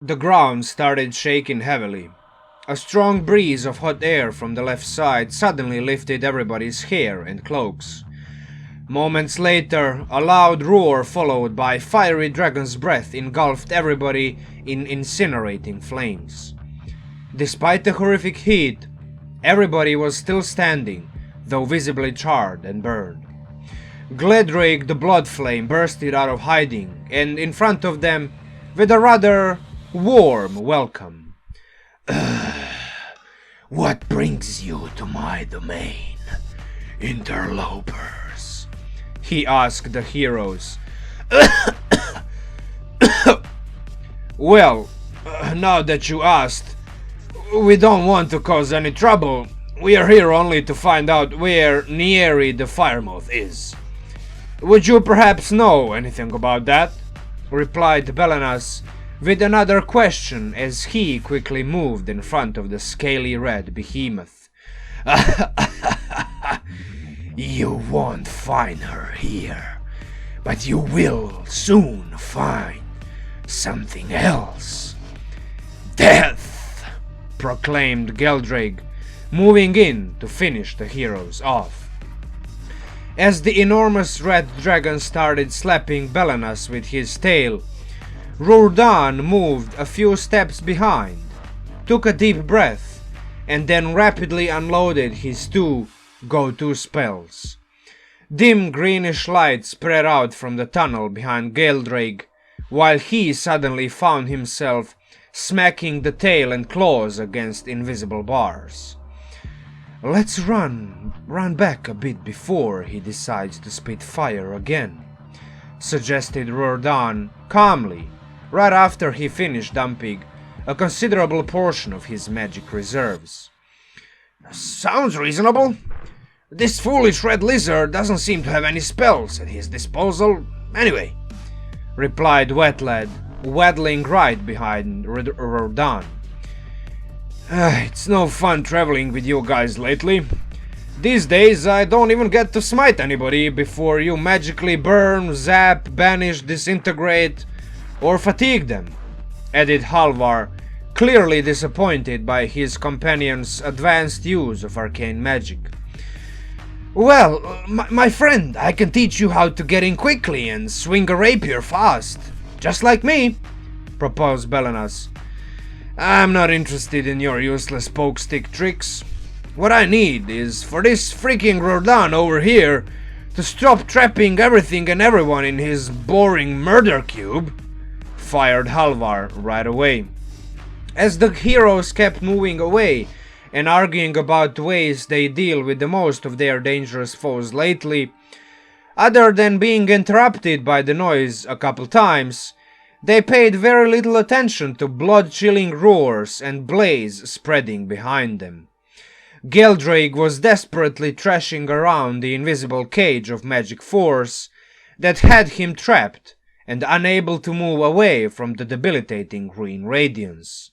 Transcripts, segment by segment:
The ground started shaking heavily. A strong breeze of hot air from the left side suddenly lifted everybody's hair and cloaks. Moments later, a loud roar followed by fiery dragon's breath engulfed everybody in incinerating flames. Despite the horrific heat, everybody was still standing, though visibly charred and burned. Gledrake the Blood Flame bursted out of hiding, and in front of them, with a rather warm welcome. What brings you to my domain, interlopers? He asked the heroes. Well, now that you asked, we don't want to cause any trouble. We are here only to find out where Nieri the Firemoth is. Would you perhaps know anything about that? Replied Belenas with another question as he quickly moved in front of the scaly red behemoth. You won't find her here, but you will soon find something else. Death! Proclaimed Geldrake, moving in to finish the heroes off. As the enormous red dragon started slapping Belenas with his tail, Rordan moved a few steps behind, took a deep breath, and then rapidly unloaded his two go-to spells. Dim greenish light spread out from the tunnel behind Geldrake, while he suddenly found himself smacking the tail and claws against invisible bars. Let's run back a bit before he decides to spit fire again, suggested Rordan calmly, right after he finished dumping a considerable portion of his magic reserves. Sounds reasonable. This foolish red lizard doesn't seem to have any spells at his disposal anyway, replied Wetlad, waddling right behind Rordan. It's no fun traveling with you guys lately. These days I don't even get to smite anybody before you magically burn, zap, banish, disintegrate, or fatigue them, added Halvar, clearly disappointed by his companion's advanced use of arcane magic. Well, my friend, I can teach you how to get in quickly and swing a rapier fast, just like me, proposed Belenas. I'm not interested in your useless poke stick tricks. What I need is for this freaking Rordan over here to stop trapping everything and everyone in his boring murder cube, fired Halvar right away. As the heroes kept moving away and arguing about ways they deal with the most of their dangerous foes lately, other than being interrupted by the noise a couple times, they paid very little attention to blood-chilling roars and blaze spreading behind them. Geldrake was desperately thrashing around the invisible cage of magic force that had him trapped and unable to move away from the debilitating green radiance.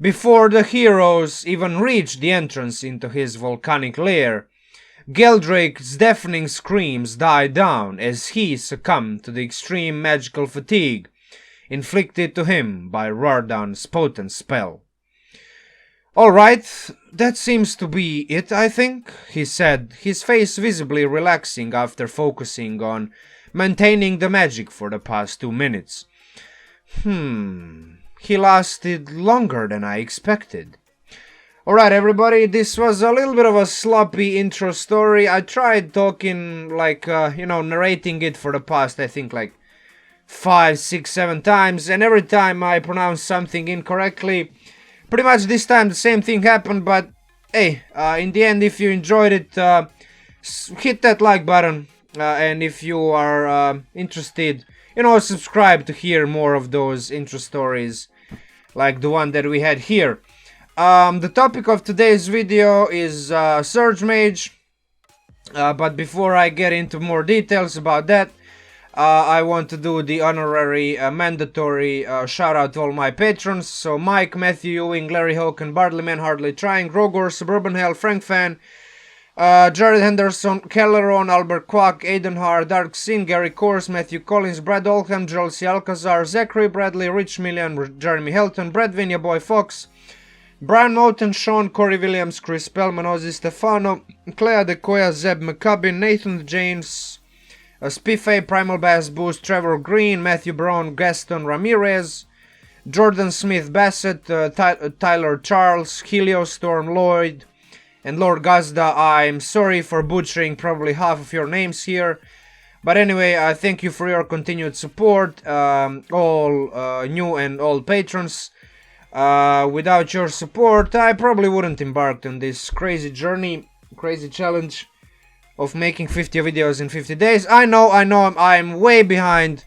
Before the heroes even reached the entrance into his volcanic lair, Geldrake's deafening screams died down as he succumbed to the extreme magical fatigue inflicted to him by Rordan's potent spell. Alright, that seems to be it, I think, he said, his face visibly relaxing after focusing on maintaining the magic for the past 2 minutes. He lasted longer than I expected. Alright everybody, this was a little bit of a sloppy intro story. I tried talking narrating it for the past, I think 5, 6, 7 times, and every time I pronounced something incorrectly. Pretty much this time the same thing happened, but hey, in the end, if you enjoyed it, hit that like button, and if you are interested, subscribe to hear more of those intro stories like the one that we had here. The topic of today's video is Surgemage, but before I get into more details about that, I want to do the honorary, mandatory shout out to all my patrons. So Mike, Matthew, Ewing, Larry, Hocken, BardlyManHardlyTrying, Rogor, SuburbanHell, Frank Fan, Jared Henderson, Kaleron, Albert Kwak, Aidan Harth, Darth Xín, Gary Course, Matthew Collins, Brad Oldham, Joel C Alcazar, Zachary Bradley, Rich Milian, Jeremy Helton, Bredwin, your boy Fox, Bryan Moten, Sean, Cory Williams, Chris Pell, Mannozzi Stefano, Clay Adekoya, Zeb McCubbin, Nathan James, spiffay, PrimalBassBoost, Trevor Green, Matthew Barone, Gaston, Ramirez, Jordan Smith-Basset, Tyler Charles, Helios, Storm Lloyd, and Lord Gazda. I'm sorry for butchering probably half of your names here. But anyway, thank you for your continued support, all new and old patrons. Without your support, I probably wouldn't embark on this crazy journey, crazy challenge of making 50 videos in 50 days. I know, I'm way behind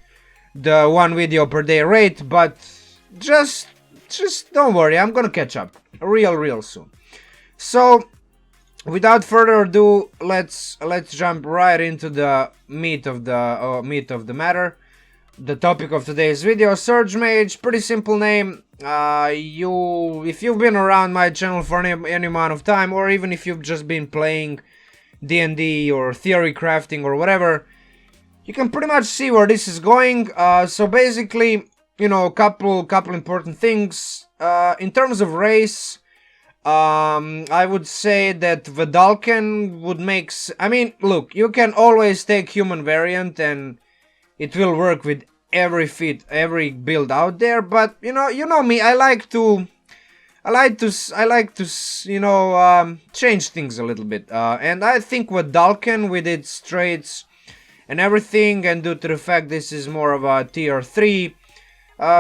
the 1 video per day rate, but just don't worry, I'm gonna catch up real soon. So, without further ado, let's jump right into the meat of the matter. The topic of today's video: Surgemage. Pretty simple name. If you've been around my channel for any amount of time, or even if you've just been playing D&D or theory crafting or whatever, you can pretty much see where this is going. So basically, you know, couple important things. In terms of race, I would say that Vedalken would make I mean, look, you can always take human variant and it will work with every build out there, but you know me, I like to you know, change things a little bit, and I think Vedalken, with its traits and everything, and due to the fact this is more of a tier 3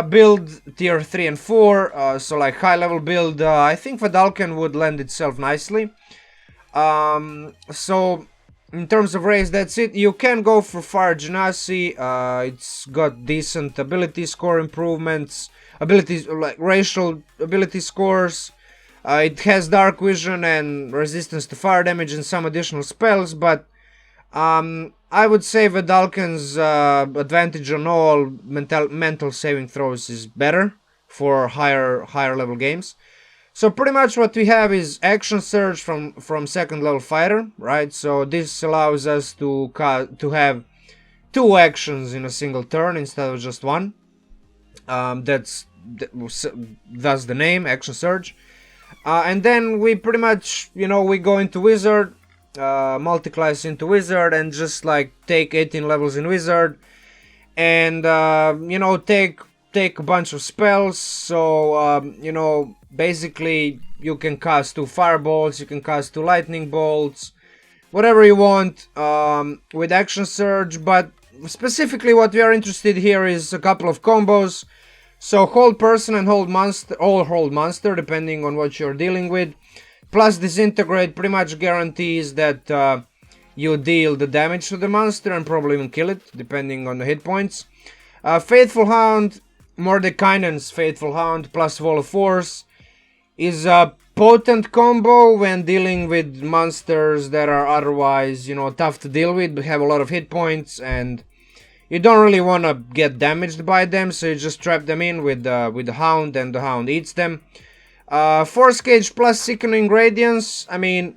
build, tier 3 and 4, so like high level build, I think Vedalken would lend itself nicely. So in terms of race, that's it. You can go for Fire Genasi. It's got decent ability score improvements, abilities like racial ability scores. It has dark vision and resistance to fire damage and some additional spells, but I would say Vedalken's advantage on all mental saving throws is better for higher level games. So pretty much what we have is Action Surge from second level fighter, right? So this allows us to have 2 actions in a single turn instead of just 1. That's the name, Action Surge. And then we pretty much, you know, we go into Wizard, multi-class into Wizard, and just like take 18 levels in Wizard, and you know, take a bunch of spells. So you know, basically you can cast 2 fireballs, you can cast 2 lightning bolts, whatever you want with Action Surge. But specifically what we are interested here is a couple of combos. So hold person and hold monster, or hold monster, depending on what you're dealing with, plus Disintegrate pretty much guarantees that you deal the damage to the monster and probably even kill it, depending on the hit points. Faithful Hound, Mordekainen's Faithful Hound plus Wall of Force is a potent combo when dealing with monsters that are otherwise, you know, tough to deal with, but have a lot of hit points, and you don't really want to get damaged by them, so you just trap them in with the Hound, and the Hound eats them. Force Cage plus Sickening Radiance. I mean,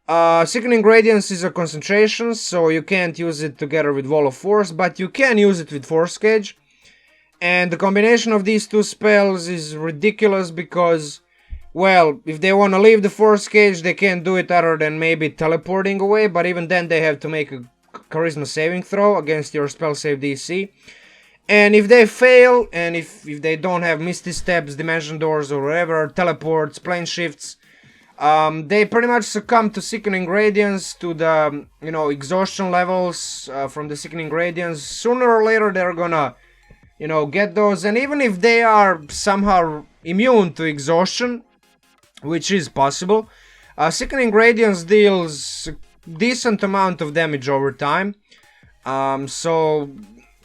Sickening Radiance is a concentration, so you can't use it together with Wall of Force, but you can use it with Force Cage. And the combination of these 2 spells is ridiculous because, well, if they want to leave the Force Cage, they can't do it other than maybe teleporting away, but even then they have to make a Charisma saving throw against your spell save DC. And if they fail, and if they don't have Misty Steps, Dimension Doors, or whatever, teleports, plane shifts, they pretty much succumb to Sickening Radiance, to the, you know, exhaustion levels from the Sickening Radiance. Sooner or later they're gonna, you know, get those, and even if they are somehow immune to exhaustion, which is possible, Sickening Radiance deals decent amount of damage over time. So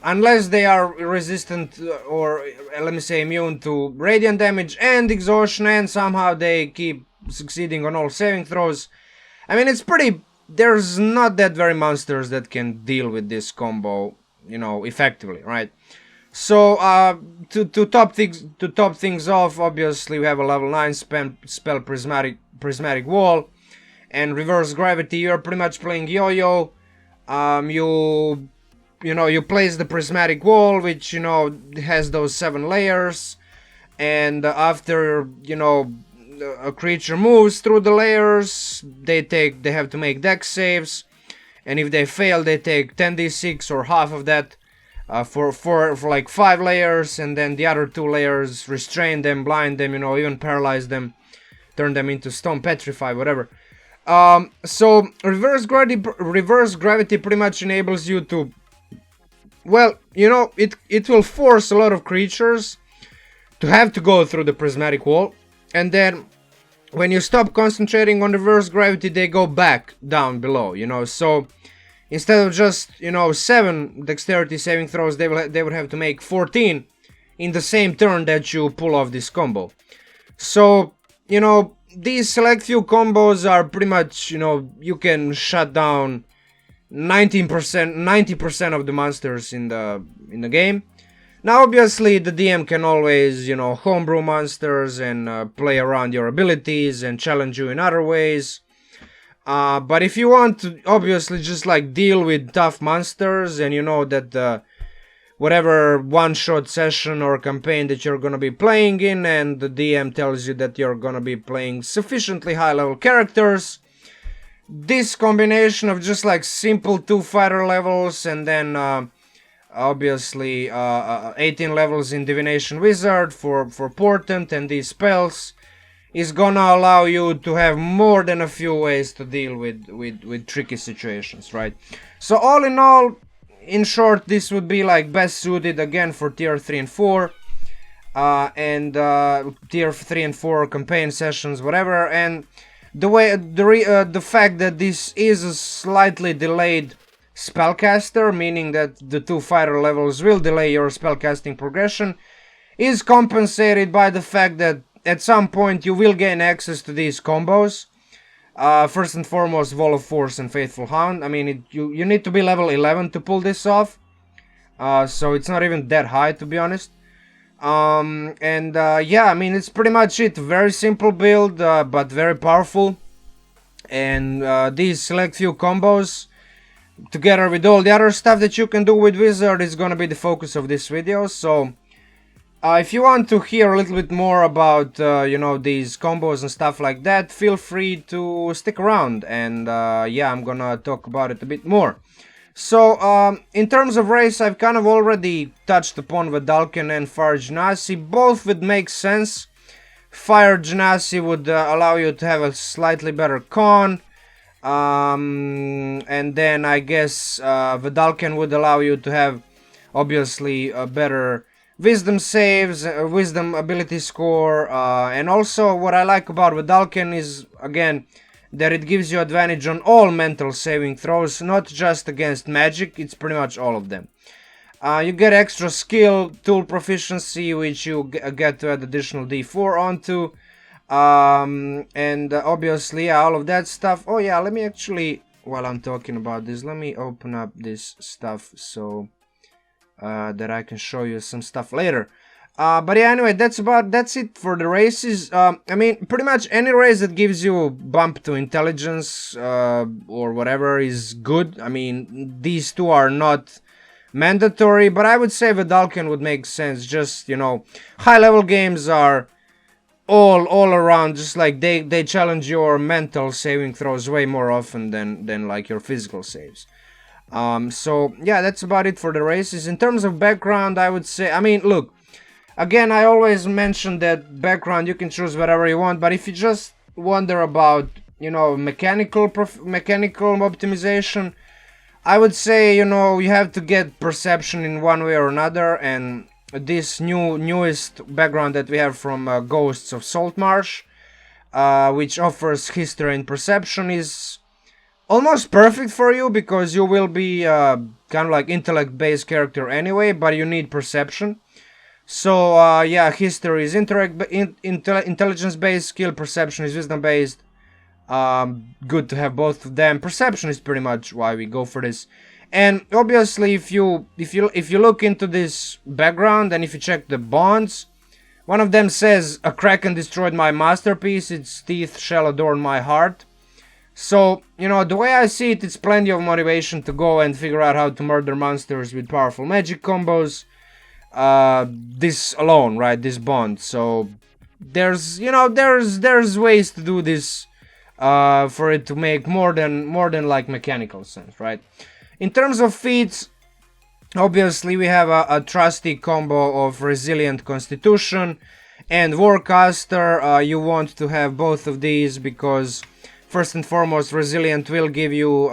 unless they are resistant or let me say immune to radiant damage and exhaustion, and somehow they keep succeeding on all saving throws, I mean, it's pretty, there's not that very monsters that can deal with this combo, you know, effectively, right? So to top things off, obviously we have a level 9 spell Prismatic Wall. and reverse gravity, you're pretty much playing yo-yo. You place the prismatic wall, which has those 7 layers, and after a creature moves through the layers, they have to make dex saves, and if they fail, they take 10d6 or half of that for like 5 layers, and then the other 2 layers restrain them, blind them, even paralyze them, turn them into stone, petrify, whatever. So reverse gravity pretty much enables you to, well, it will force a lot of creatures to have to go through the prismatic wall, and then when you stop concentrating on reverse gravity, they go back down below, so instead of just 7 dexterity saving throws, they would have to make 14 in the same turn that you pull off this combo. So these select few combos are pretty much, you can shut down 90% of the monsters in the game. Now obviously the DM can always, homebrew monsters and play around your abilities and challenge you in other ways. But if you want to obviously just like deal with tough monsters, and that whatever one-shot session or campaign that you're gonna be playing in, and the DM tells you that you're gonna be playing sufficiently high-level characters, this combination of just like simple 2 fighter levels and then obviously 18 levels in Divination Wizard for Portent and these spells is gonna allow you to have more than a few ways to deal with tricky situations, right? So all in all, in short, this would be like best suited again for tier 3 and 4 and tier 3 and 4 campaign sessions, whatever. And the fact that this is a slightly delayed spellcaster, meaning that the 2 fighter levels will delay your spellcasting progression, is compensated by the fact that at some point you will gain access to these combos. First and foremost, Wall of Force and Faithful Hound. I mean, you need to be level 11 to pull this off, so it's not even that high, to be honest. Yeah, I mean, it's pretty much it. Very simple build, but very powerful. And these select few combos, together with all the other stuff that you can do with Wizard, is gonna be the focus of this video. So if you want to hear a little bit more about these combos and stuff like that, feel free to stick around, and yeah, I'm gonna talk about it a bit more. So in terms of race, I've kind of already touched upon Vedalken and Fire Genasi. Both would make sense. Fire Genasi would allow you to have a slightly better con, and then I guess Vedalken would allow you to have obviously a better wisdom saves, wisdom ability score, and also what I like about Vedalken is, again, that it gives you advantage on all mental saving throws, not just against magic, it's pretty much all of them. You get extra skill, tool proficiency, which you get to add additional d4 onto, and obviously, yeah, all of that stuff. Oh yeah, let me actually, while I'm talking about this, let me open up this stuff so that I can show you some stuff later. But yeah, anyway, that's it for the races. I mean, pretty much any race that gives you a bump to intelligence or whatever is good. I mean, these two are not mandatory, but I would say Vedalken would make sense. Just, high level games are all around, just like they challenge your mental saving throws way more often than like your physical saves. So yeah, that's about it for the races. In terms of background, I would say, I mean, look, again, I always mention that background, you can choose whatever you want, but if you just wonder about, mechanical optimization, I would say, you have to get perception in one way or another, and this newest background that we have from Ghosts of Saltmarsh, which offers history and perception, is almost perfect for you, because you will be kind of like intellect-based character anyway, but you need perception. So yeah, history is intelligence-based, skill, perception is wisdom-based. Good to have both of them. Perception is pretty much why we go for this. And obviously, if you look into this background and if you check the bonds, one of them says, "A kraken destroyed my masterpiece. Its teeth shall adorn my heart." So, you know, the way I see it, it's plenty of motivation to go and figure out how to murder monsters with powerful magic combos. This alone, right? This bond. So, there's, you know, there's ways to do this, for it to make more than like mechanical sense, right? In terms of feats, obviously we have a trusty combo of Resilient Constitution and Warcaster. You want to have both of these because first and foremost, Resilient will give you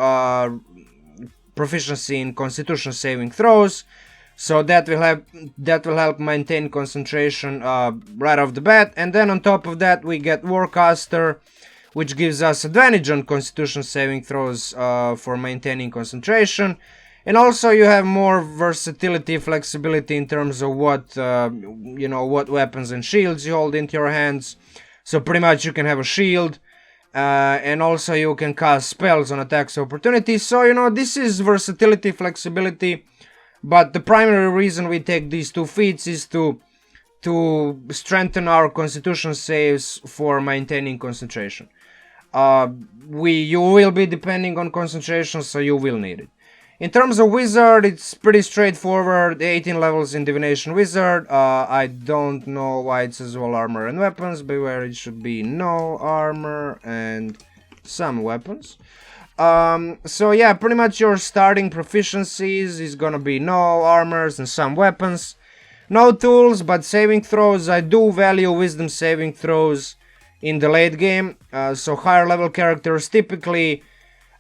proficiency in Constitution saving throws, so that will help maintain concentration right off the bat. And then on top of that, we get Warcaster, which gives us advantage on Constitution saving throws for maintaining concentration. And also you have more versatility, flexibility in terms of what what weapons and shields you hold into your hands. So pretty much you can have a shield. And also you can cast spells on attacks of opportunity. So, you know, this is versatility, flexibility. But the primary reason we take these two feats is to strengthen our constitution saves for maintaining concentration. You will be depending on concentration, so you will need it. In terms of Wizard, it's pretty straightforward. 18 levels in Divination Wizard. I don't know why it says all armor and weapons. Beware, it should be no armor and some weapons. So yeah, pretty much your starting proficiencies is gonna be no armors and some weapons. No tools, but saving throws. I do value wisdom saving throws in the late game. So higher level characters typically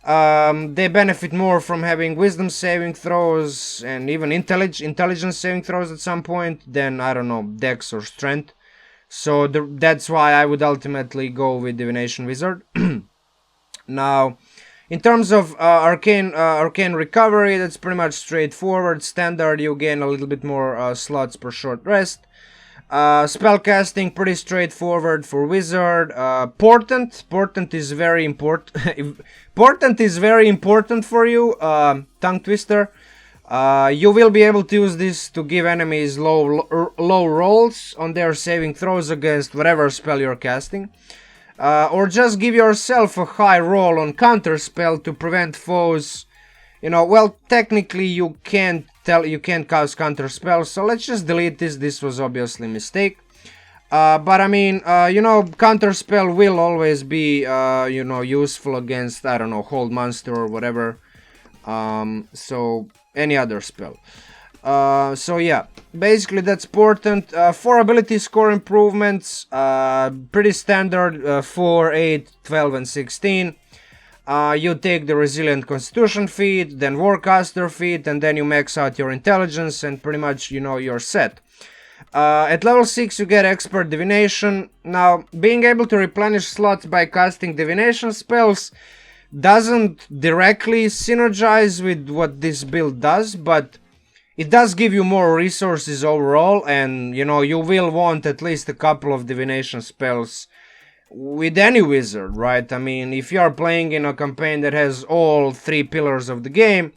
they benefit more from having wisdom saving throws and even intelligence saving throws at some point than, I don't know, dex or strength. So that's why I would ultimately go with Divination Wizard. Now, in terms of arcane recovery, that's pretty much straightforward. Standard, you gain a little bit more slots per short rest. Spellcasting, pretty straightforward for Wizard. Portent is very important. Portent is very important for you. Tongue Twister. You will be able to use this to give enemies low rolls on their saving throws against whatever spell you're casting. Or just give yourself a high roll on counter spell to prevent foes. You know, well, technically you can't cast counter spells, so let's just delete this. This was obviously a mistake. But I mean, you know, counter spell will always be, you know, useful against, I don't know, hold monster or whatever. So any other spell. So yeah, basically that's Portent. 4 ability score improvements, pretty standard, 4, 8, 12 and 16. You take the Resilient Constitution feat, then Warcaster feat, and then you max out your intelligence, and pretty much, you know, you're set. At level 6 you get Expert Divination. Now, being able to replenish slots by casting divination spells doesn't directly synergize with what this build does, but it does give you more resources overall, and, you know, you will want at least a couple of divination spells with any wizard, right? I mean, if you are playing in a campaign that has all 3 pillars of the game,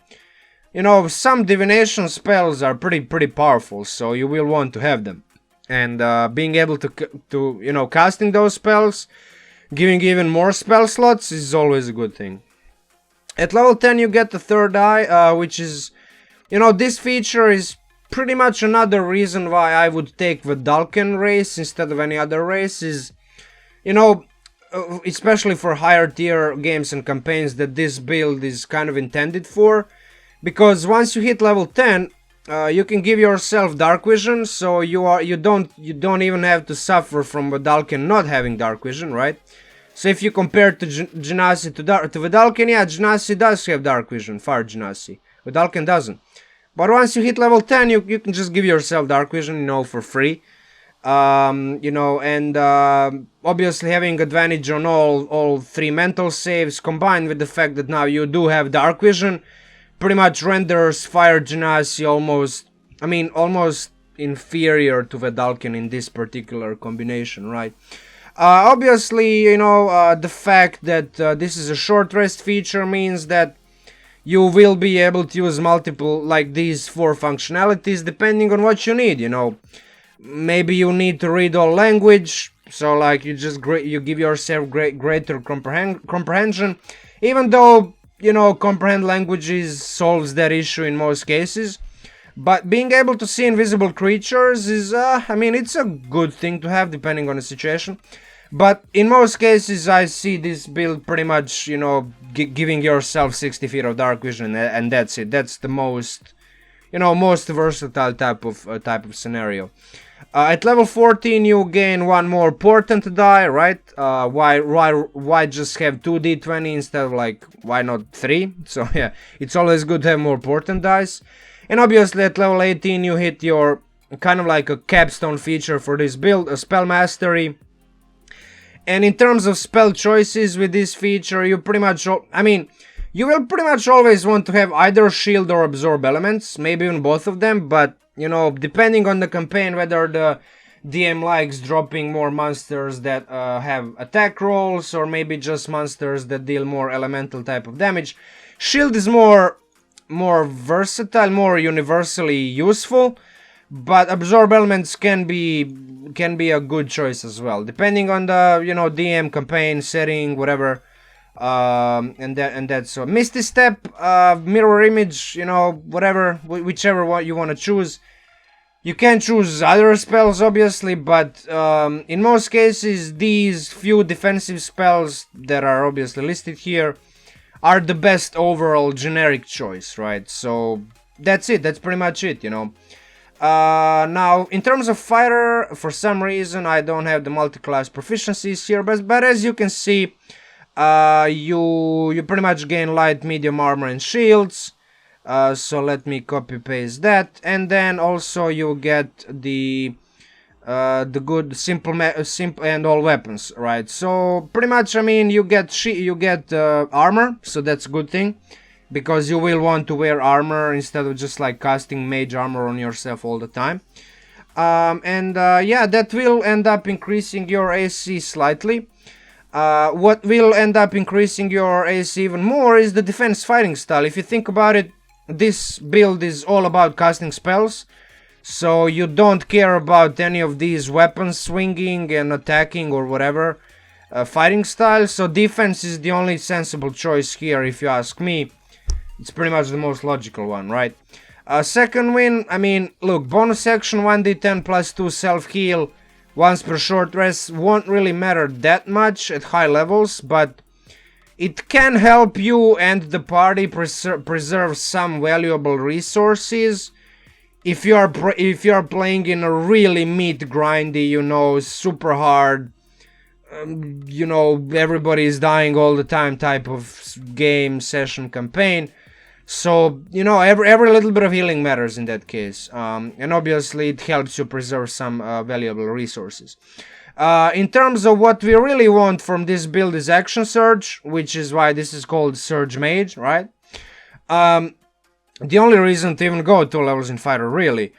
you know, some divination spells are pretty powerful, so you will want to have them. And being able to you know, casting those spells, giving even more spell slots is always a good thing. At level 10 you get the Third Eye, which is, you know, this feature is pretty much another reason why I would take the Vedalken race instead of any other race. Is, you know, especially for higher tier games and campaigns that this build is kind of intended for, because once you hit level 10, you can give yourself Dark Vision, so you don't even have to suffer from Vedalken not having Dark Vision, right? So if you compare to Genasi to Vedalken, yeah, Genasi does have Dark Vision, Fire Genasi. Vedalken doesn't. But once you hit level 10, you can just give yourself Dark Vision, you know, for free. You know, and obviously having advantage on all 3 mental saves, combined with the fact that now you do have Dark Vision, pretty much renders Fire Genasi almost inferior to Vedalken in this particular combination, right? Obviously, you know, the fact that this is a short rest feature means that you will be able to use multiple, like these 4 functionalities, depending on what you need, you know. Maybe you need to read all language, So like you give yourself greater comprehension, even though comprehend languages solves that issue in most cases. But being able to see invisible creatures is, I mean, it's a good thing to have depending on the situation. But in most cases, I see this build pretty much, giving yourself 60 feet of dark vision, and that's it. That's the most, most versatile type of scenario. At level 14, you gain one more portent die, right? Why just have 2d20 instead of why not 3? So yeah, it's always good to have more portent dice. And obviously at level 18 you hit your kind of like a capstone feature for this build, a spell mastery. And in terms of spell choices with this feature, you will pretty much always want to have either shield or absorb elements, maybe even both of them, but depending on the campaign, whether the DM likes dropping more monsters that have attack rolls, or maybe just monsters that deal more elemental type of damage, shield is more versatile, more universally useful, but absorb elements can be a good choice as well, depending on the DM campaign setting, whatever. And that's so. Misty Step, mirror image, whatever, whichever one you want to choose. You can choose other spells, obviously, but in most cases, these few defensive spells that are obviously listed here are the best overall generic choice, right? So that's it. That's pretty much it, Now, in terms of fighter, for some reason, I don't have the multi-class proficiencies here, but as you can see, you pretty much gain light, medium armor, and shields. So let me copy paste that, and then also you get the good simple and all weapons, right? So pretty much, I mean, you get armor, so that's a good thing, because you will want to wear armor instead of just like casting mage armor on yourself all the time. Yeah, that will end up increasing your AC slightly. What will end up increasing your AC even more is the defense fighting style. If you think about it, this build is all about casting spells, so you don't care about any of these weapons swinging and attacking or whatever fighting style. So defense is the only sensible choice here, if you ask me. It's pretty much the most logical one, right? Second win, I mean, look, bonus action 1d10 plus 2 self-heal once per short rest won't really matter that much at high levels, but it can help you and the party preserve some valuable resources if you are playing in a really meat grindy, super hard, everybody is dying all the time type of game session campaign. So, every little bit of healing matters in that case. And obviously it helps you preserve some valuable resources. In terms of what we really want from this build is Action Surge, which is why this is called Surgemage, right? The only reason to even go 2 levels in Fighter, really.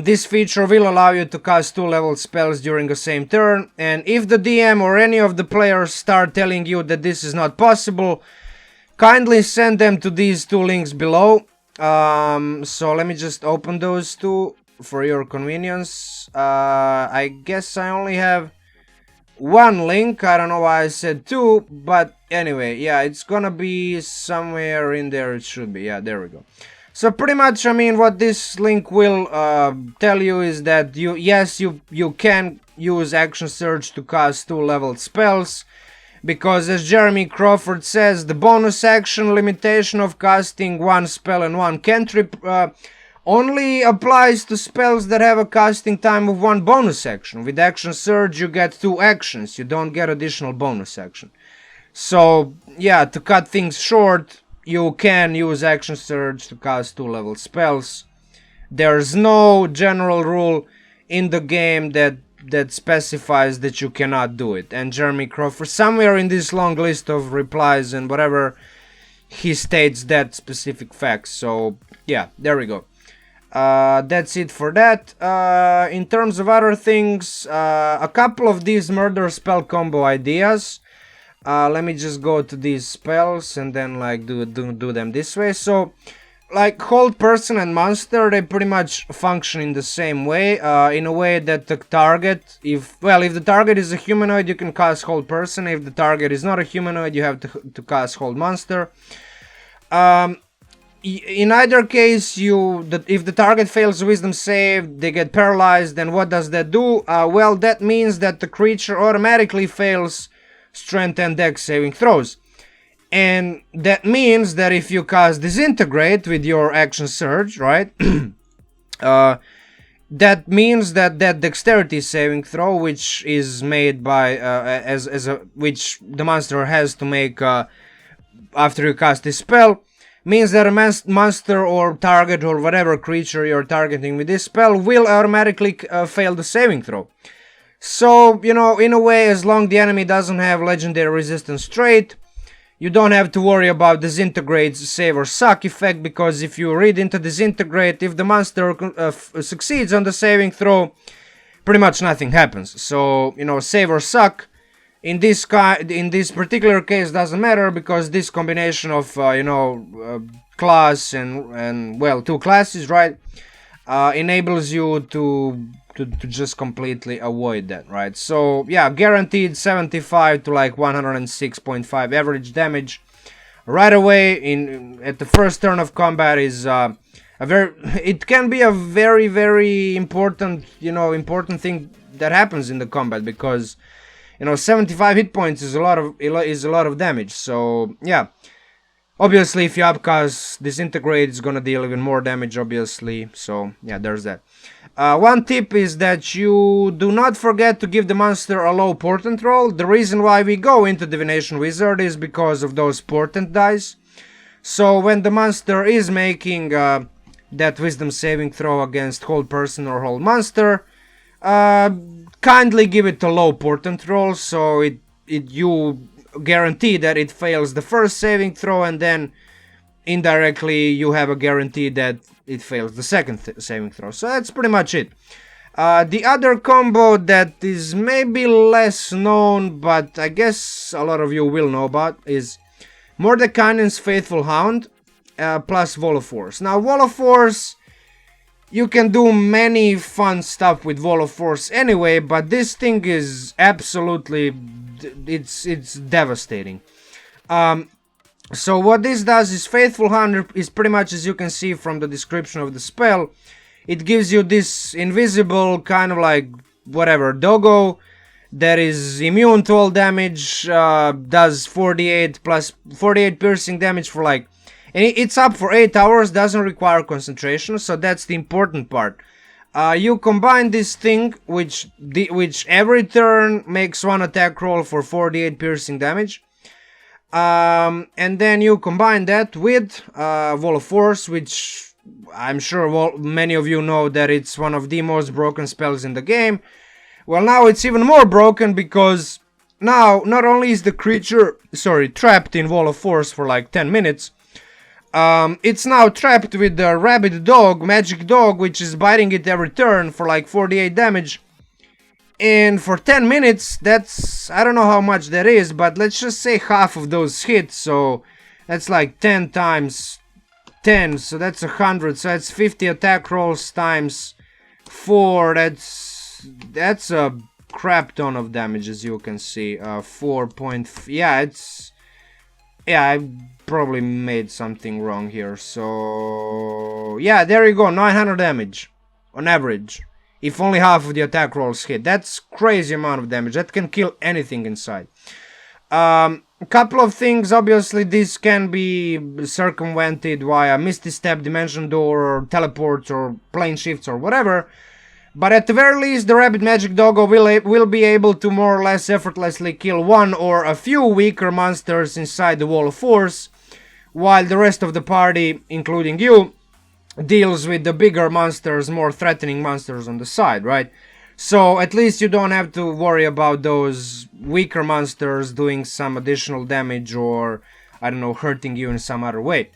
This feature will allow you to cast 2-level spells during the same turn, and if the DM or any of the players start telling you that this is not possible, kindly send them to these 2 links below. So let me just open those 2 for your convenience. I guess I only have 1 link. I don't know why I said 2, but anyway, yeah, it's gonna be somewhere in there. It should be. Yeah, there we go. So pretty much, I mean, what this link will tell you is that you can use Action Surge to cast 2-level spells, because as Jeremy Crawford says, the bonus action limitation of casting 1 spell and 1 cantrip only applies to spells that have a casting time of 1 bonus action. With Action Surge you get 2 actions, you don't get additional bonus action. So yeah, to cut things short, you can use Action Surge to cast 2-level spells. There's no general rule in the game that specifies that you cannot do it. And Jeremy Crawford, somewhere in this long list of replies and whatever, he states that specific fact. So yeah, there we go. That's it for that. In terms of other things, a couple of these murder spell combo ideas. Let me just go to these spells and then like do them this way. So like hold person and monster, they pretty much function in the same way, in a way that the target, if the target is a humanoid, you can cast hold person. If the target is not a humanoid, you have to cast hold monster. In either case, if the target fails a wisdom save, they get paralyzed. And what does that do? Well, that means that the creature automatically fails strength and dex saving throws. And that means that if you cast Disintegrate with your action surge, right? That means that dexterity saving throw, which is made by which the monster has to make after you cast this spell, means that a monster or target or whatever creature you're targeting with this spell will automatically fail the saving throw. So, you know, in a way, as long the enemy doesn't have legendary resistance trait, you don't have to worry about Disintegrate's save or suck effect, because if you read into Disintegrate, if the monster succeeds on the saving throw, pretty much nothing happens. So, you know, save or suck in this particular case doesn't matter, because this combination of class and well, two classes, right, enables you to just completely avoid that, right? So yeah, guaranteed 75 to like 106.5 average damage right away at the first turn of combat is it can be a very important thing that happens in the combat, because 75 hit points is a lot of damage. So yeah, obviously if you upcast Disintegrate, it's gonna deal even more damage, obviously. So yeah, there's that. One tip is that you do not forget to give the monster a low portent roll. The reason why we go into Divination Wizard is because of those portent dice. So when the monster is making that wisdom saving throw against hold person or hold monster, kindly give it a low portent roll, so you guarantee that it fails the first saving throw, and then indirectly you have a guarantee that it fails the second saving throw. So that's pretty much it. The other combo that is maybe less known, but I guess a lot of you will know about, is Mordenkainen's Faithful Hound plus Wall of Force. Now, Wall of Force, you can do many fun stuff with Wall of Force anyway, but this thing is absolutely, it's devastating. So what this does is Faithful Hound is pretty much, as you can see from the description of the spell, it gives you this invisible kind of like whatever doggo that is immune to all damage, does 48 piercing damage for like, and it's up for 8 hours, doesn't require concentration, so that's the important part. You combine this thing, which every turn makes one attack roll for 48 piercing damage. And then you combine that with Wall of Force, which I'm sure many of you know that it's one of the most broken spells in the game. Well, now it's even more broken, because now not only is the creature trapped in Wall of Force for like 10 minutes, it's now trapped with the rabid dog, magic dog, which is biting it every turn for like 48 damage. And for 10 minutes, that's, I don't know how much that is, but let's just say half of those hits, so that's like 10 times 10, so that's 100, so that's 50 attack rolls times 4, that's a crap ton of damage, as you can see. 4 point, yeah, I probably made something wrong here, so yeah, there you go, 900 damage on average. If only half of the attack rolls hit. That's crazy amount of damage. That can kill anything inside. A couple of things. Obviously, this can be circumvented via Misty Step, Dimension Door, or teleports, or plane shifts, or whatever. But at the very least, the Rabbit Magic Doggo will be able to more or less effortlessly kill one or a few weaker monsters inside the Wall of Force, while the rest of the party, including you, deals with the bigger monsters, more threatening monsters on the side, right? So at least you don't have to worry about those weaker monsters doing some additional damage or, I don't know, hurting you in some other way.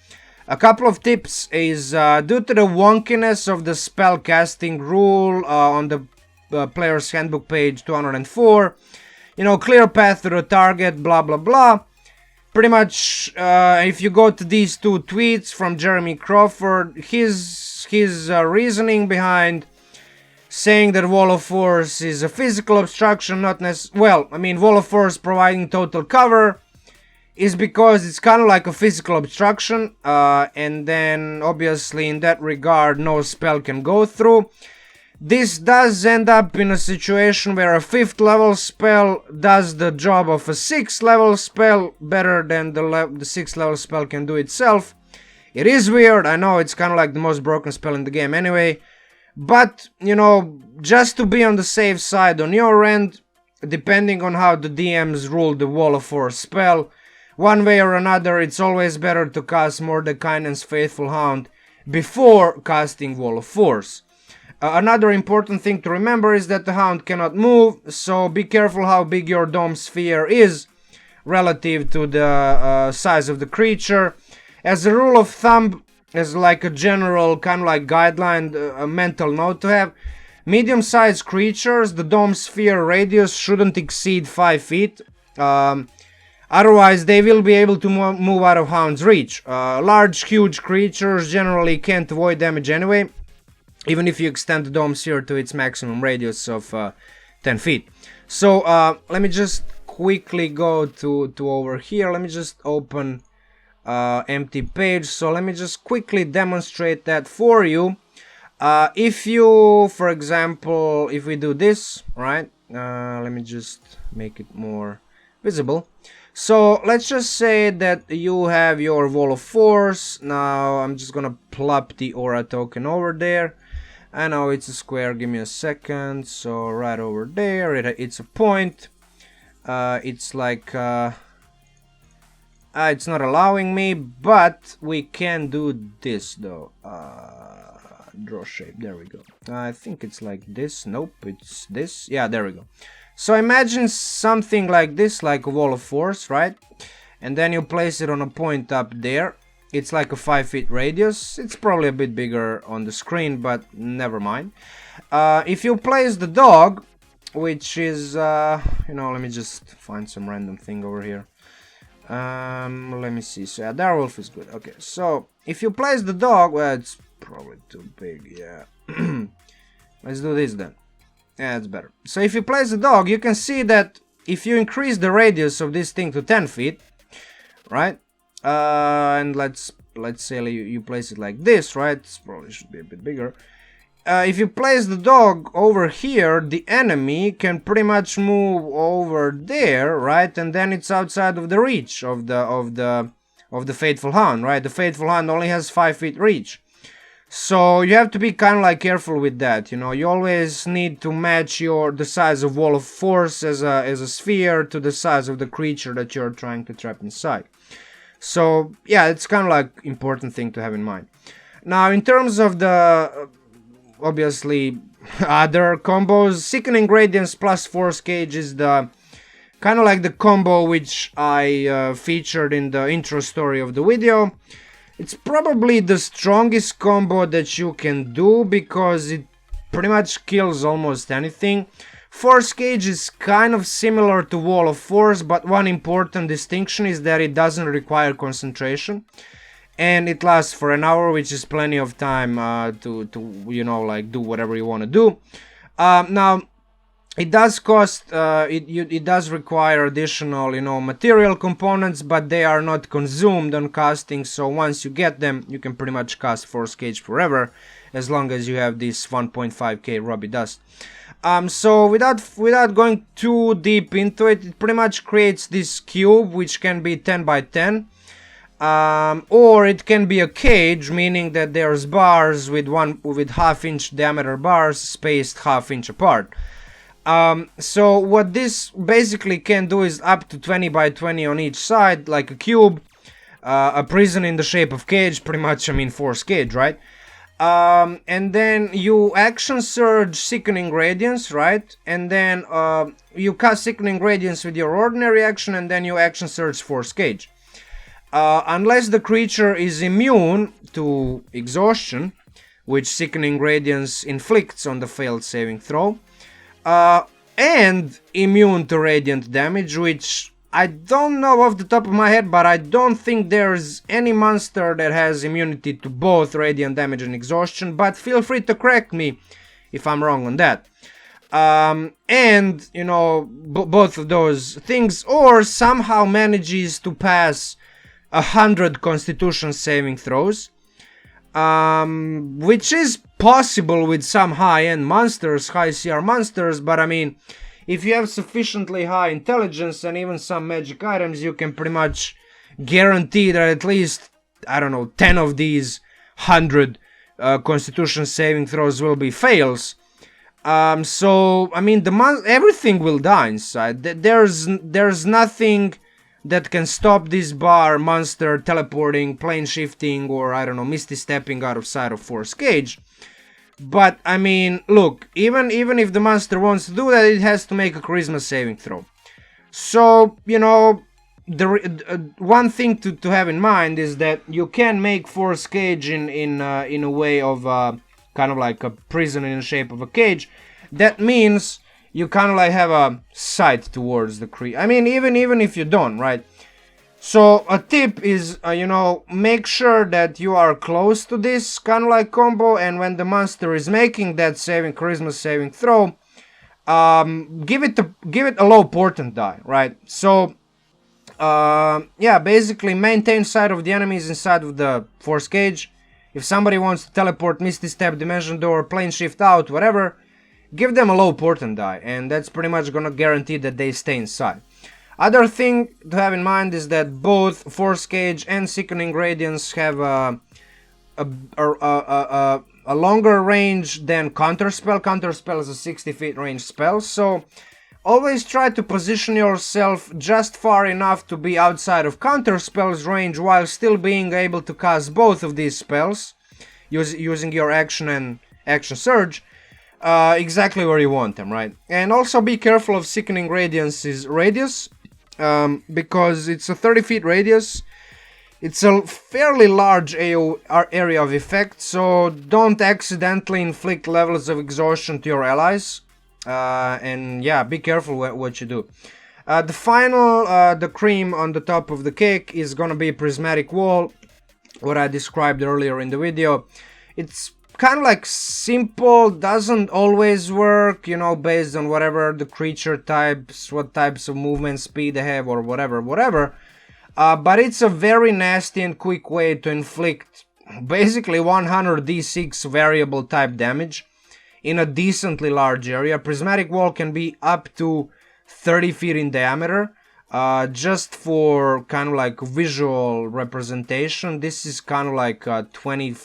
A couple of tips is, due to the wonkiness of the spell casting rule on the player's handbook page 204, clear path to the target, blah blah blah. pretty much, if you go to these two tweets from Jeremy Crawford, his reasoning behind saying that Wall of Force is a physical obstruction, not necessarily, well, I mean, Wall of Force providing total cover is because it's kind of like a physical obstruction, and then obviously in that regard no spell can go through. This does end up in a situation where a 5th level spell does the job of a 6th level spell better than the 6th level spell can do itself. It is weird, I know, it's kind of like the most broken spell in the game anyway, but, you know, just to be on the safe side on your end, depending on how the DMs rule the Wall of Force spell, one way or another, it's always better to cast Mordenkainen's Faithful Hound before casting Wall of Force. Another important thing to remember is that the Hound cannot move, so be careful how big your dome sphere is relative to the size of the creature. As a rule of thumb, as like a general kind of like guideline, a mental note to have, medium-sized creatures, the dome sphere radius shouldn't exceed 5 feet. Otherwise, they will be able to move out of Hound's reach. Large, huge creatures generally can't avoid damage anyway, even if you extend the dome sphere to its maximum radius of 10 feet. So, let me just quickly go to over here. Let me just open empty page. So, let me just quickly demonstrate that for you. If you, for example, if we do this, right? Let me just make it more visible. So let's just say that you have your Wall of Force. Now I'm just gonna plop the aura token over there. I know it's a square, give me a second. So right over there, it's a point. It's like it's not allowing me, but we can do this though. Draw shape, there we go. I think it's like this. Nope, it's this. Yeah, there we go. So imagine something like this, like a Wall of Force, right? And then you place it on a point up there. It's like a 5 feet radius. It's probably a bit bigger on the screen, but never mind. If you place the dog, which is, you know, let me just find some random thing over here. Let me see. So yeah, Direwolf is good. Okay, so if you place the dog, well, it's probably too big, yeah. Let's do this then. Yeah, it's better. So if you place the dog, you can see that if you increase the radius of this thing to 10 feet, right? And let's say you place it like this, right? It probably should be a bit bigger. If you place the dog over here, the enemy can pretty much move over there, right? And then it's outside of the reach of the Faithful Hound, right? The Faithful Hound only has 5 feet reach. So you have to be kind of like careful with that, you know. You always need to match the size of Wall of Force as a sphere to the size of the creature that you're trying to trap inside. So yeah, it's kind of like important thing to have in mind. Now in terms of the obviously other combos, Sickening Radiance plus Force Cage is the kind of like the combo which I featured in the intro story of the video. It's probably the strongest combo that you can do because it pretty much kills almost anything. Force Cage is kind of similar to Wall of Force, but one important distinction is that it doesn't require concentration. And it lasts for an hour, which is plenty of time to you know, like do whatever you want to do. Now, it does cost, it does require additional, you know, material components, but they are not consumed on casting, so once you get them, you can pretty much cast Force Cage forever, as long as you have this 1.5k Ruby Dust. So without going too deep into it, it pretty much creates this cube, which can be 10 by 10. Or it can be a cage, meaning that there's bars with half-inch diameter bars spaced half-inch apart. So what this basically can do is up to 20 by 20 on each side, like a cube, a prison in the shape of cage, pretty much, I mean, Force Cage, right? And then you action surge Sickening Radiance, right? And then you cast Sickening Radiance with your ordinary action, and then you action surge Force Cage. Unless the creature is immune to exhaustion, which Sickening Radiance inflicts on the failed saving throw, and immune to radiant damage, which I don't know off the top of my head, but I don't think there's any monster that has immunity to both radiant damage and exhaustion, but feel free to correct me if I'm wrong on that. And, you know, both of those things, or somehow manages to pass 100 Constitution saving throws, which is possible with some high-end monsters, high CR monsters, but I mean, if you have sufficiently high intelligence and even some magic items, you can pretty much guarantee that at least, I don't know, 10 of these 100 Constitution saving throws will be fails. So, I mean, everything will die inside. There's nothing that can stop this bar monster teleporting, plane shifting, or, I don't know, misty stepping out of sight of Force Cage. But, I mean, look, even if the monster wants to do that, it has to make a charisma saving throw. So, you know, one thing to have in mind is that you can make Force Cage in a way of kind of like a prison in the shape of a cage. That means you kind of like have a sight towards the creature. I mean, even if you don't, right? So a tip is, you know, make sure that you are close to this kind of like combo, and when the monster is making that charisma saving throw, give it a low portent die, right? So yeah, basically maintain sight of the enemies inside of the Force Cage. If somebody wants to teleport, Misty Step, Dimension Door, Plane Shift out, whatever, give them a low portent die, and that's pretty much gonna guarantee that they stay inside. Other thing to have in mind is that both Force Cage and Sickening Radiance have a longer range than Counterspell. Counterspell is a 60 feet range spell, so always try to position yourself just far enough to be outside of Counterspell's range while still being able to cast both of these spells using your action and action surge exactly where you want them, right? And also be careful of Sickening Radiance's radius, because it's a 30 feet radius. It's a fairly large area of effect, so don't accidentally inflict levels of exhaustion to your allies. And yeah, be careful what you do. The final, the cream on the top of the cake is gonna be Prismatic Wall, what I described earlier in the video. It's kind of like simple, doesn't always work, you know, based on whatever the creature types, what types of movement speed they have, or whatever. But it's a very nasty and quick way to inflict basically 100 d6 variable type damage in a decently large area. Prismatic Wall can be up to 30 feet in diameter. Just for kind of like visual representation, this is kind of like 20.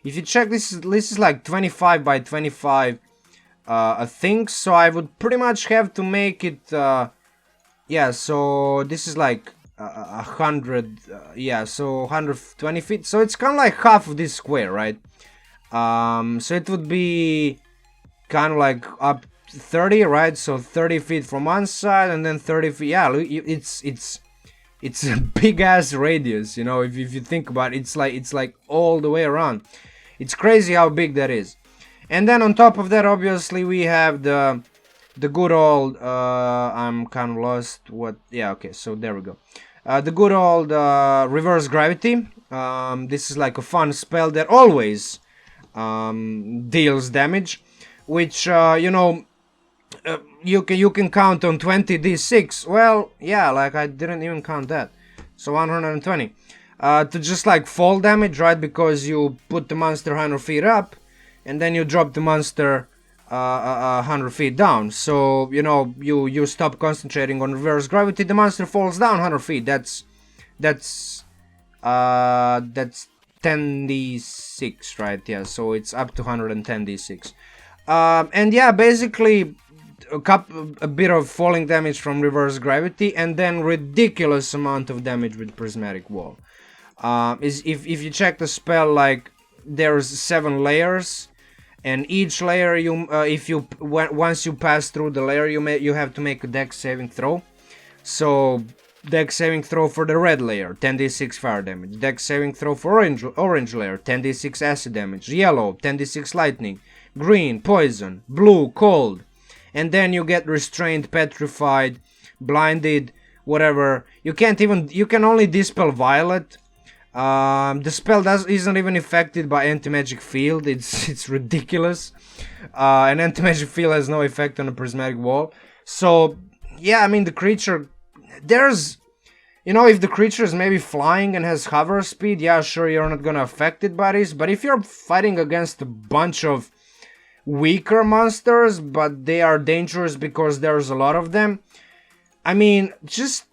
If you check, this is like 25 by 25 I think, so I would pretty much have to make it yeah, so this is like 100 yeah, so 120 feet, so it's kind of like half of this square, right? So it would be kind of like up 30, right? So 30 feet from one side and then 30 feet. Yeah, it's a big ass radius, you know, if you think about it. It's like all the way around. It's crazy how big that is. And then on top of that, obviously, we have the good old I'm kind of lost. What? Yeah, okay, so there we go. The good old reverse gravity. This is like a fun spell that always deals damage, which you know, you can count on 20 d6. Well, yeah, like I didn't even count that, so 120 to just like fall damage, right? Because you put the monster 100 feet up and then you drop the monster 100 feet down. So you know, you stop concentrating on reverse gravity, the monster falls down 100 feet. That's 10d6, right? Yeah, so it's up to 110 d6. And yeah, basically a bit of falling damage from reverse gravity, and then ridiculous amount of damage with Prismatic Wall. If you check the spell, like there's 7 layers, and each layer once you pass through the layer, you have to make a dex saving throw. So dex saving throw for the red layer, 10d6 fire damage. Dex saving throw for orange layer, 10d6 acid damage. Yellow, 10d6 lightning. Green, poison. Blue, cold. And then you get restrained, petrified, blinded, whatever. You can only dispel Violet. The spell isn't even affected by anti-magic field. It's ridiculous. And anti-magic field has no effect on the prismatic wall. So yeah, I mean the creature, there's, you know, if the creature is maybe flying and has hover speed, yeah, sure, you're not gonna affect it by this. But if you're fighting against a bunch of weaker monsters, but they are dangerous because there's a lot of them, I mean, just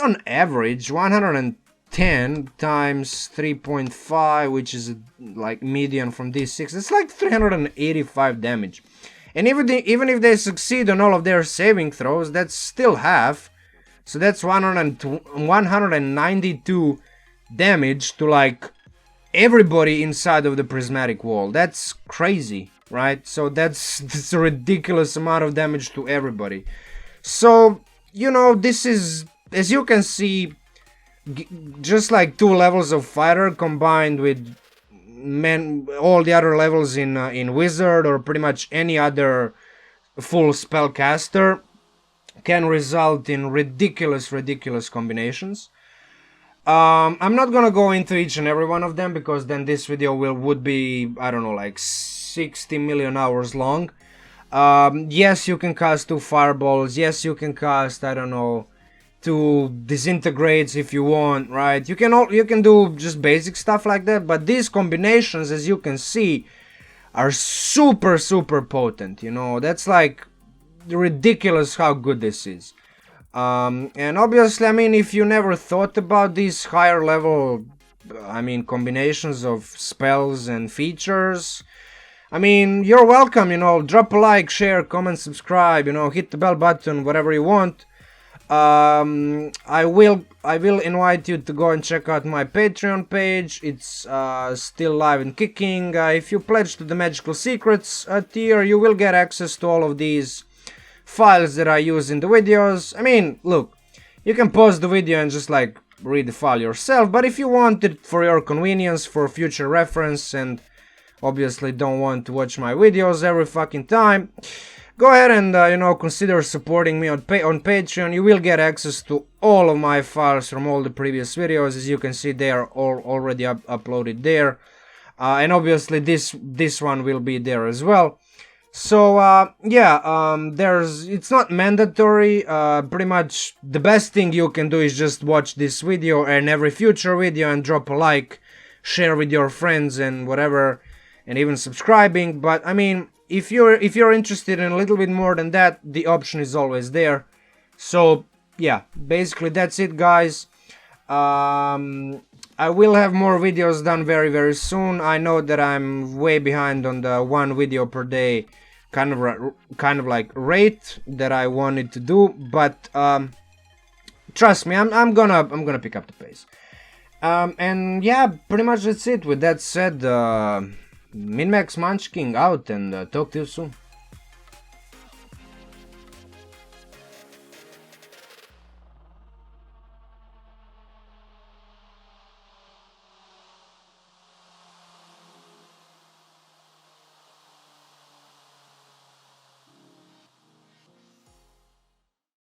on average, 110 times 3.5, which is like median from D6, it's like 385 damage. And even if they succeed on all of their saving throws, that's still half. So that's 192 damage to like everybody inside of the prismatic wall. That's crazy, right? So that's a ridiculous amount of damage to everybody. So, you know, this is, as you can see, just like 2 levels of fighter combined with all the other levels in wizard, or pretty much any other full spellcaster, can result in ridiculous combinations. I'm not gonna go into each and every one of them, because then this video would be, I don't know, like 60 million hours long. Yes, you can cast 2 fireballs. Yes, you can cast, I don't know, 2 disintegrates if you want, right? You can do just basic stuff like that, but these combinations, as you can see, are super potent, you know. That's like ridiculous how good this is. And obviously, I mean, if you never thought about these higher level, I mean, combinations of spells and features, I mean, you're welcome, you know. Drop a like, share, comment, subscribe, you know, hit the bell button, whatever you want. I will invite you to go and check out my Patreon page. It's still live and kicking. If you pledge to the Magical Secrets tier, you will get access to all of these files that I use in the videos. I mean, look, you can pause the video and just like read the file yourself, but if you want it for your convenience, for future reference, and obviously don't want to watch my videos every fucking time, go ahead and, you know, consider supporting me on Patreon. You will get access to all of my files from all the previous videos. As you can see, they are all already uploaded there. And obviously this one will be there as well. So, yeah, it's not mandatory. Pretty much the best thing you can do is just watch this video and every future video, and drop a like, share with your friends and whatever, and even subscribing. But, I mean, if you're interested in a little bit more than that, the option is always there. So yeah, basically that's it, guys. I will have more videos done very soon. I know that I'm way behind on the 1 video per day kind of like rate that I wanted to do, but trust me, I'm gonna pick up the pace. And yeah, pretty much that's it. With that said, Min-Max Munchkin out, and talk to you soon.